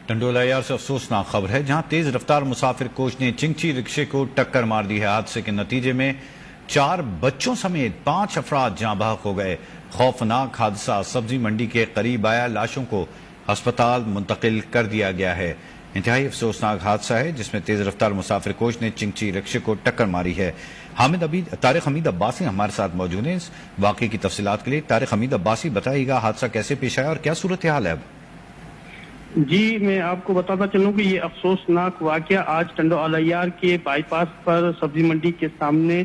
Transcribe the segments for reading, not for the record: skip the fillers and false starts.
ٹنڈولایار سے افسوسناک خبر ہے جہاں تیز رفتار مسافر کوچ نے چنگچی رکشے کو ٹکر مار دی ہے۔ حادثے کے نتیجے میں 4 بچوں سمیت 5 افراد جاں بحق ہو گئے۔ خوفناک حادثہ سبزی منڈی کے قریب آیا، لاشوں کو ہسپتال منتقل کر دیا گیا ہے۔ انتہائی افسوسناک حادثہ ہے جس میں تیز رفتار مسافر کوچ نے چنگچی رکشے کو ٹکر ماری ہے۔ طارق حمید عباسی ہمارے ساتھ موجود ہیں اس واقعے کی تفصیلات کے لیے۔ طارق حمید عباسی، بتائیے گا حادثہ کیسے پیش آیا اور کیا صورتحال ہے اب؟ جی، میں آپ کو بتاتا چلوں کہ یہ افسوسناک واقعہ آج ٹنڈولایار کے بائی پاس پر سبزی منڈی کے سامنے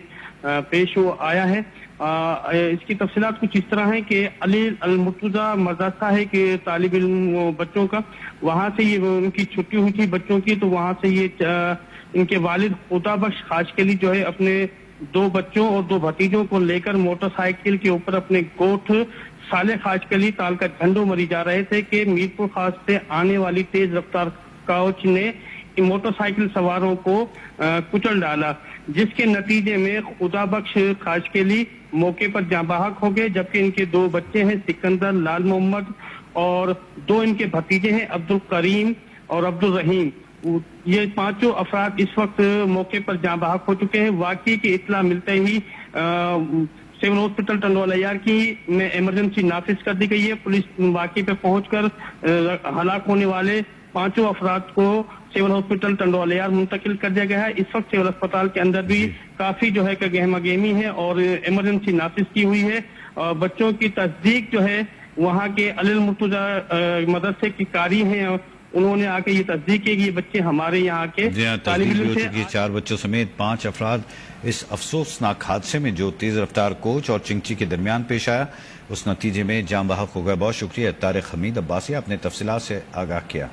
پیش آیا ہے۔ اس کی تفصیلات کچھ اس طرح ہیں کہ علی المرتضیٰ مدرسہ ہے کہ طالب علم بچوں کا، وہاں سے یہ ان کی چھٹی ہوئی تھی بچوں کی، تو وہاں سے یہ ان کے والد خدا بخش خاشقلی جو ہے اپنے 2 بچوں اور 2 بھتیجوں کو لے کر موٹر سائیکل کے اوپر اپنے گوٹھ صالح خاشقلی تال کا جھنڈو مری جا رہے تھے کہ میرپور خاص سے آنے والی تیز رفتار کوچ نے موٹر سائیکل سواروں کو کچل ڈالا، جس کے نتیجے میں خدا بخش خاشقلی موقع پر جاں بحق ہو گئے، جبکہ ان کے 2 بچے ہیں سکندر لال محمد اور 2 ان کے بھتیجے ہیں عبد الکریم اور عبد الرحیم۔ یہ 5 افراد اس وقت موقع پر جاں بحق ہو چکے ہیں۔ واقعے کی اطلاع ملتے ہی سول ہاسپٹل ٹنڈولایار کی میں ایمرجنسی نافذ کر دی گئی ہے۔ پولیس واقعے پہ پہنچ کر ہلاک ہونے والے 5 افراد کو سول ہاسپٹل ٹنڈولایار منتقل کر دیا گیا ہے۔ اس وقت سول اسپتال کے اندر بھی کافی جو ہے کہ گہما گہمی ہے اور ایمرجنسی نافذ کی ہوئی ہے۔ بچوں کی تصدیق جو ہے وہاں کے علی المرتضیٰ مدرسے کی قاری ہیں، انہوں نے آ کے یہ تصدیق کی کہ یہ بچے ہمارے یہاں کے طالب علم تھے۔ 4 بچوں سمیت 5 افراد اس افسوسناک حادثے میں جو تیز رفتار کوچ اور چنگچی کے درمیان پیش آیا اس نتیجے میں جاں بحق ہو گئے۔ بہت شکریہ طارق حمید عباسی، آپ نے تفصیلات سے آگاہ کیا۔